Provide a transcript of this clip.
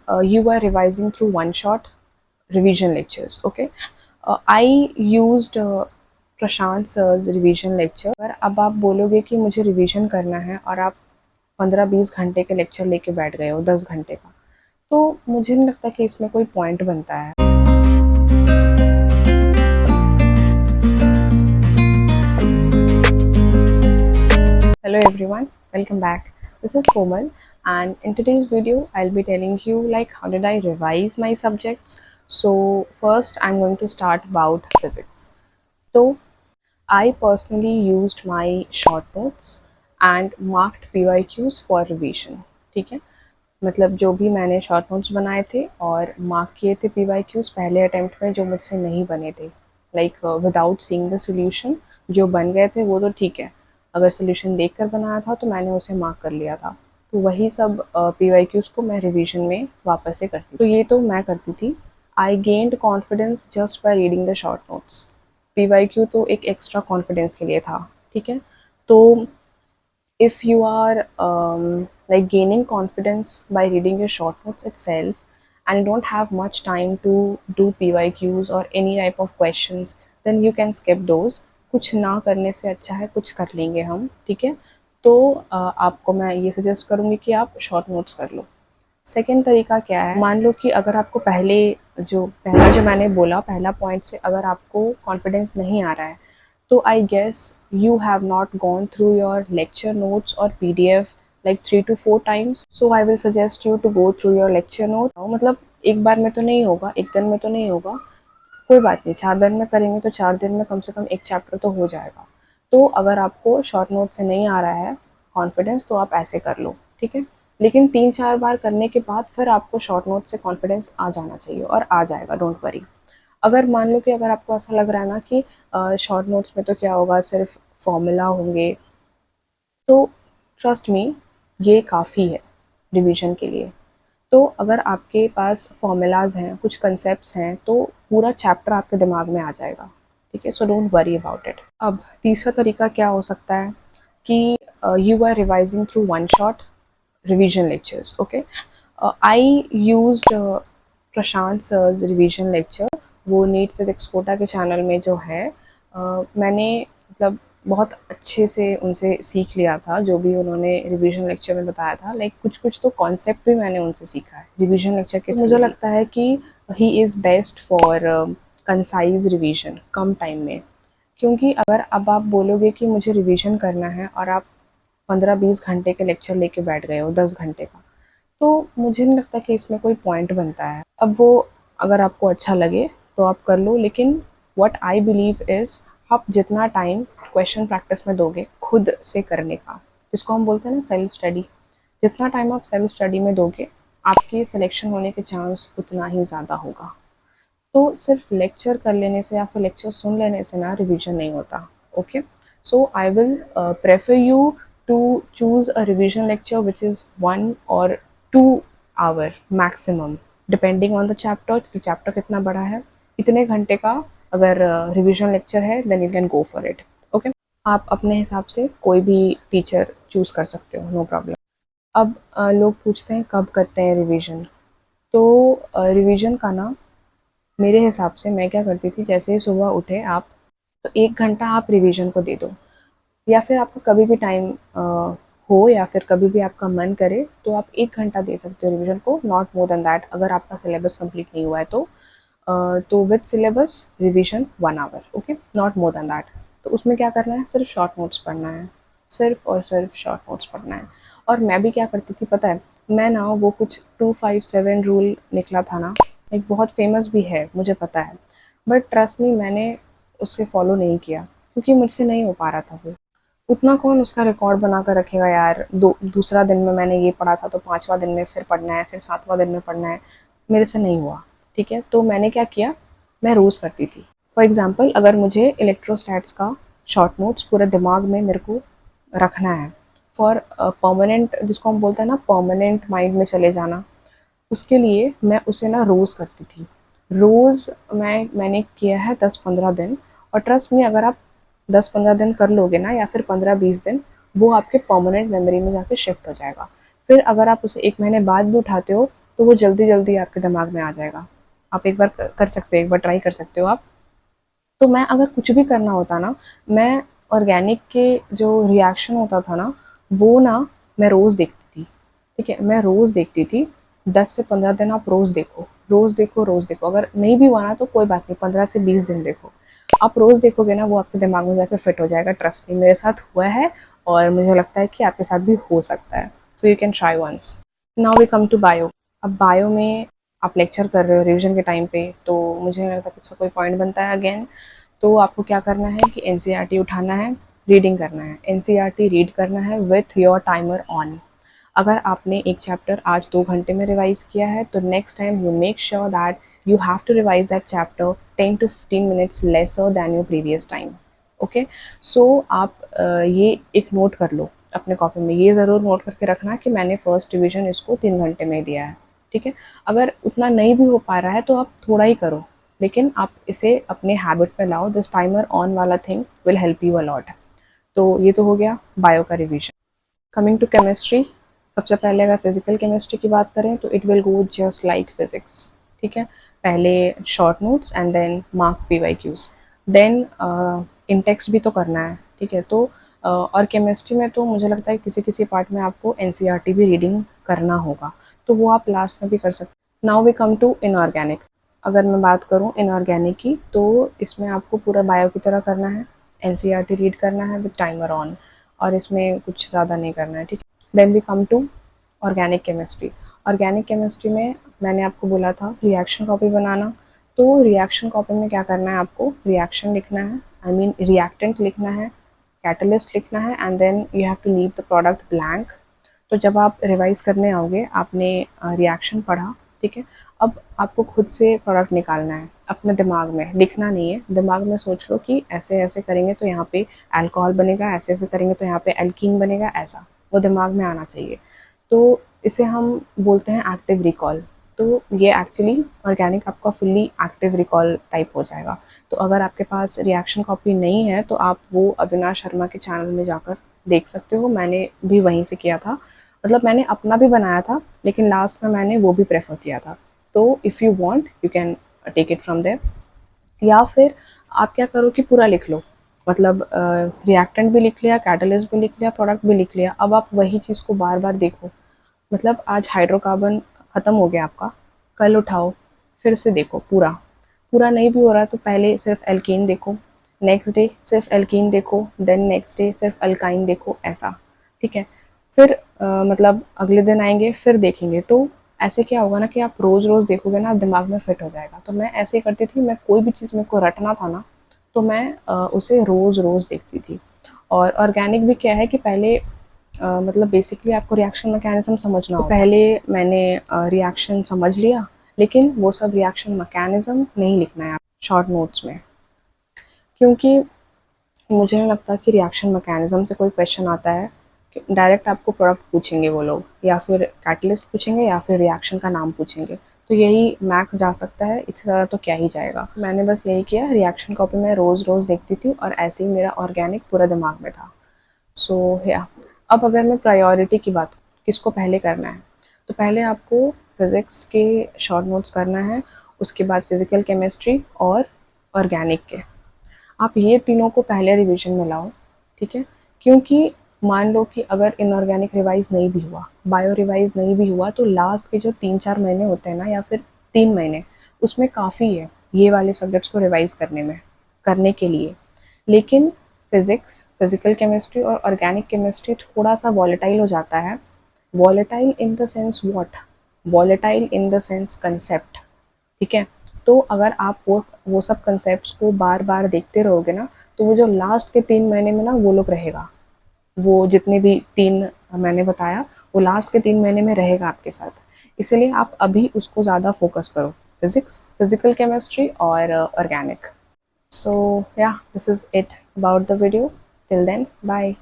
you are revising through one shot revision lectures. Okay, I used Prashant sir's revision lecture. अगर अब आप बोलोगे कि मुझे रिवीजन करना है और आप 15-20 घंटे के लेक्चर लेके बैठ गए हो, 10 घंटे का, तो मुझे नहीं लगता कि इसमें कोई पॉइंट बनता है। Hello everyone, welcome back. This is Komal, and in today's video I'll be telling you like how did I revise my subjects. So first I'm going to start about physics. So I personally used my short notes and marked PYQs for revision. ठीक है, मतलब जो भी मैंने short notes बनाए थे और mark किए थे PYQs पहले अटेम्प्ट में जो मुझसे नहीं बने थे, like without seeing the solution. जो बन गए थे वो तो ठीक है, अगर सोल्यूशन देखकर बनाया था तो मैंने उसे मार्क कर लिया था, तो वही सब PYQs को मैं रिवीजन में वापस से करती। तो ये तो मैं करती थी। I gained confidence just by reading the short notes. PYQ तो एक एक्स्ट्रा कॉन्फिडेंस के लिए था, ठीक है। तो if you are like gaining confidence by reading your short notes itself and you don't have much time to do PYQs or any type of questions, then you can skip those. कुछ ना करने से अच्छा है कुछ कर लेंगे हम, ठीक है। तो आपको मैं ये सजेस्ट करूँगी कि आप शॉर्ट नोट्स कर लो। सेकेंड तरीका क्या है, मान लो कि अगर आपको पहला जो मैंने बोला, पहला पॉइंट से अगर आपको कॉन्फिडेंस नहीं आ रहा है, तो I guess you have not gone through your lecture notes or PDF like 3 to 4 times. So I will suggest you to go through your lecture note. मतलब एक बार में तो नहीं होगा, एक दिन में तो नहीं होगा, कोई बात नहीं, 4 दिन में करेंगे तो 4 दिन में कम से कम एक चैप्टर तो हो जाएगा। तो अगर आपको शॉर्ट नोट से नहीं आ रहा है कॉन्फिडेंस तो आप ऐसे कर लो, ठीक है। लेकिन 3-4 बार करने के बाद फिर आपको शॉर्ट नोट से कॉन्फिडेंस आ जाना चाहिए और आ जाएगा, डोंट वरी। अगर मान लो कि अगर आपको ऐसा लग रहा है ना कि शॉर्ट नोट्स में तो क्या होगा, सिर्फ फॉर्मूला होंगे, तो ट्रस्ट मी ये काफ़ी है रिवीजन के लिए। तो अगर आपके पास फॉर्मूलाज हैं, कुछ कंसेप्ट्स हैं, तो पूरा चैप्टर आपके दिमाग में आ जाएगा, ठीक है। So don't worry about it. अब तीसरा तरीका क्या हो सकता है कि you are revising through one shot revision lectures. Okay, I used Prashant sir's revision lecture. वो नीट फिजिक्स कोटा के चैनल में जो है, मैंने मतलब बहुत अच्छे से उनसे सीख लिया था जो भी उन्होंने रिवीजन लेक्चर में बताया था। लाइक कुछ तो कॉन्सेप्ट भी मैंने उनसे सीखा है रिवीजन लेक्चर के। मुझे लगता है कि he is best for concise revision come time में, क्योंकि अगर अब आप बोलोगे कि मुझे रिवीजन करना है और आप 15-20 घंटे के लेक्चर लेके बैठ गए हो, 10 घंटे का, तो मुझे नहीं लगता कि इसमें कोई पॉइंट बनता है। अब वो अगर आपको अच्छा लगे तो आप कर लो, लेकिन व्हाट आई बिलीव इज़ आप जितना टाइम क्वेश्चन प्रैक्टिस में दोगे खुद से करने का, जिसको हम बोलते हैं ना सेल्फ स्टडी, जितना टाइम आप सेल्फ स्टडी में दोगे आपके सिलेक्शन होने के चांस उतना ही ज़्यादा होगा। तो सिर्फ लेक्चर कर लेने से या फिर लेक्चर सुन लेने से ना रिवीजन नहीं होता। Okay, so I will prefer you to choose a revision lecture which is 1 or 2 hour maximum, depending on the chapter कि चैप्टर कितना बड़ा है। इतने घंटे का अगर रिवीजन लेक्चर है then you can go for it. Okay, आप अपने हिसाब से कोई भी टीचर चूज़ कर सकते हो, नो प्रॉब्लम। अब लोग पूछते हैं कब करते हैं रिवीजन। तो रिवीजन का ना मेरे हिसाब से मैं क्या करती थी, जैसे ही सुबह उठे आप, तो 1 घंटा आप रिवीजन को दे दो, या फिर आपका कभी भी टाइम हो या फिर कभी भी आपका मन करे तो आप 1 घंटा दे सकते हो रिवीजन को, नॉट मोर देन दैट। अगर आपका सिलेबस कंप्लीट नहीं हुआ है तो with syllabus revision 1 hour, okay, not more than that. तो उसमें क्या करना है, सिर्फ शॉर्ट नोट्स पढ़ना है, सिर्फ और सिर्फ शॉर्ट नोट्स पढ़ना है। और मैं भी क्या करती थी पता है, मैं ना वो कुछ 257 रूल निकला था ना, एक बहुत फेमस भी है मुझे पता है, बट ट्रस्ट मी मैंने उससे फॉलो नहीं किया क्योंकि मुझसे नहीं हो पा रहा था वो। उतना कौन उसका रिकॉर्ड बना कर रखेगा यार, दूसरा दिन में मैंने ये पढ़ा था तो 5वां दिन में फिर पढ़ना है, फिर 7वां दिन में पढ़ना है, मेरे से नहीं हुआ, ठीक है। तो मैंने क्या किया, मैं रोज़ करती थी। फॉर एग्ज़ाम्पल अगर मुझे इलेक्ट्रोस्टैट्स का शॉर्ट नोट्स पूरे दिमाग में मेरे को रखना है फॉर परमानेंट, जिसको हम बोलते हैं ना परमानेंट माइंड में चले जाना, उसके लिए मैं उसे ना रोज़ करती थी। रोज़ मैंने किया है 10-15 दिन, और ट्रस्ट मी अगर आप 10-15 दिन कर लोगे ना, या फिर 15-20 दिन, वो आपके परमानेंट मेमोरी में जाके शिफ्ट हो जाएगा। फिर अगर आप उसे 1 महीने बाद भी उठाते हो तो वो जल्दी जल्दी आपके दिमाग में आ जाएगा। आप एक बार कर सकते हो, एक बार ट्राई कर सकते हो आप। तो मैं अगर कुछ भी करना होता ना, मैं ऑर्गेनिक के जो रिएक्शन होता था ना, वो ना मैं रोज़ देखती थी। ठीक है, मैं रोज़ देखती थी। 10 से 15 दिन आप रोज़ देखो, रोज़ देखो, रोज़ देखो। अगर नहीं भी हुआ ना तो कोई बात नहीं, 15 से 20 दिन देखो। आप रोज़ देखोगे ना, वो आपके दिमाग में जाकर फिट हो जाएगा। ट्रस्ट मी, मेरे साथ हुआ है और मुझे लगता है कि आपके साथ भी हो सकता है। So you can try once. Now we come to bio. अब बायो में आप लेक्चर कर रहे हो रिविजन के टाइम पे, तो मुझे नहीं लगता कि इसका कोई पॉइंट बनता है अगेन। तो आपको क्या करना है कि एनसीईआरटी उठाना है, रीडिंग करना है। एनसीईआरटी रीड करना है विथ योर टाइमर ऑन। अगर आपने एक चैप्टर आज 2 घंटे में रिवाइज किया है, तो next time you make sure that you have to revise that chapter 10 to 15 minutes lesser than your previous time. Okay, so आप ये एक नोट कर लो अपने कॉपी में। ये ज़रूर नोट करके रखना कि मैंने फर्स्ट रिविजन इसको 3 घंटे में दिया है। ठीक है, अगर उतना नहीं भी हो पा रहा है तो आप थोड़ा ही करो, लेकिन आप इसे अपने हैबिट में लाओ। दिस टाइमर ऑन वाला thing will help you a lot. तो ये तो हो गया बायो का रिविजन। कमिंग टू केमिस्ट्री, सबसे पहले अगर फिजिकल केमिस्ट्री की बात करें तो it will go just like physics. ठीक है, पहले short notes and then mark PYQs, then in text भी तो करना है। ठीक है, तो और केमिस्ट्री में तो मुझे लगता है किसी किसी पार्ट में आपको एनसीईआरटी भी रीडिंग करना होगा, तो वो आप लास्ट में भी कर सकते। Now we come to inorganic. अगर मैं बात करूँ इनऑर्गेनिक की, तो इसमें आपको पूरा बायो की तरह करना है, एनसीईआरटी रीड करना है विद टाइमर ऑन, और इसमें कुछ ज़्यादा नहीं करना है। ठीक है, then we come to organic chemistry. Organic chemistry में मैंने आपको बोला था रिएक्शन कॉपी बनाना। तो रिएक्शन कॉपी में क्या करना है, आपको रिएक्शन लिखना है, आई मीन रिएक्टेंट लिखना है, कैटलिस्ट लिखना है, and then you have to leave the product blank. तो जब आप रिवाइज करने आओगे, आपने रिएक्शन पढ़ा, ठीक है, अब आपको खुद से प्रोडक्ट निकालना है, अपने दिमाग में लिखना नहीं है। दिमाग में सोच लो कि ऐसे ऐसे करेंगे तो यहाँ पे अल्कोहल बनेगा, ऐसे ऐसे करेंगे तो यहाँ पे एल्कीन बनेगा, ऐसा वो दिमाग में आना चाहिए। तो इसे हम बोलते हैं एक्टिव रिकॉल। तो ये एक्चुअली ऑर्गेनिक आपका फुल्ली एक्टिव रिकॉल टाइप हो जाएगा। तो अगर आपके पास रिएक्शन कॉपी नहीं है तो आप वो अविनाश शर्मा के चैनल में जाकर देख सकते हो। मैंने भी वहीं से किया था, मतलब मैंने अपना भी बनाया था, लेकिन लास्ट में मैंने वो भी प्रेफर किया था। तो if you want you can take it from there. या फिर आप क्या करो कि पूरा लिख लो, मतलब रिएक्टेंट भी लिख लिया, कैटलिस्ट भी लिख लिया, प्रोडक्ट भी लिख लिया। अब आप वही चीज़ को बार बार देखो। मतलब आज हाइड्रोकार्बन ख़त्म हो गया आपका, कल उठाओ, फिर से देखो पूरा। पूरा नहीं भी हो रहा है तो पहले सिर्फ एल्कीन देखो, नेक्स्ट डे सिर्फ एल्कीन देखो, देन नेक्स्ट डे सिर्फ अल्काइन देखो, ऐसा। ठीक है, फिर मतलब अगले दिन आएंगे फिर देखेंगे। तो ऐसे क्या होगा ना कि आप रोज़ रोज़ देखोगे ना, दिमाग में फिट हो जाएगा। तो मैं ऐसे ही करती थी, मैं कोई भी चीज़ मेरे को रटना था ना, तो मैं उसे रोज़ रोज़ देखती थी। और ऑर्गेनिक भी क्या है कि पहले मतलब बेसिकली आपको रिएक्शन मैकेनिज्म समझना होगा। तो पहले मैंने रिएक्शन समझ लिया, लेकिन वो सब रिएक्शन मैकेनिज्म नहीं लिखना है आप शॉर्ट नोट्स में, क्योंकि मुझे नहीं लगता कि रिएक्शन मैकेनिज्म से कोई क्वेश्चन आता है। कि डायरेक्ट आपको प्रोडक्ट पूछेंगे वो लोग, या फिर कैटलिस्ट पूछेंगे, या फिर रिएक्शन का नाम पूछेंगे। तो यही मैक्स जा सकता है, इससे ज़्यादा तो क्या ही जाएगा। मैंने बस यही किया, रिएक्शन कॉपी में रोज़ रोज़ देखती थी और ऐसे ही मेरा ऑर्गेनिक पूरा दिमाग में था। सो या अब अगर मैं प्रायोरिटी की बात, किसको पहले करना है, तो पहले आपको फिज़िक्स के शॉर्ट नोट्स करना है, उसके बाद फिज़िकल केमिस्ट्री और ऑर्गेनिक के। आप ये तीनों को पहले रिवीजन में लाओ। ठीक है, क्योंकि मान लो कि अगर इनऑर्गेनिक रिवाइज नहीं भी हुआ, बायो रिवाइज नहीं भी हुआ, तो लास्ट के जो 3-4 महीने होते हैं ना, या फिर 3 महीने, उसमें काफ़ी है ये वाले सब्जेक्ट्स को रिवाइज करने के लिए। लेकिन फिज़िक्स, फिज़िकल केमिस्ट्री और ऑर्गेनिक केमिस्ट्री थोड़ा सा वॉलेटाइल हो जाता है। Volatile in the sense what? Volatile in the sense concept. ठीक है, तो अगर आप वो सब कंसेप्ट्स को बार बार देखते रहोगे ना, तो वो जो लास्ट के 3 महीने में ना वो लोग रहेगा, वो जितने भी 3 मैंने बताया, वो लास्ट के 3 महीने में रहेगा आपके साथ। इसलिए आप अभी उसको ज़्यादा फोकस करो, फिज़िक्स, फिज़िकल केमिस्ट्री और organic. So yeah, this is it about the video. Till then, bye.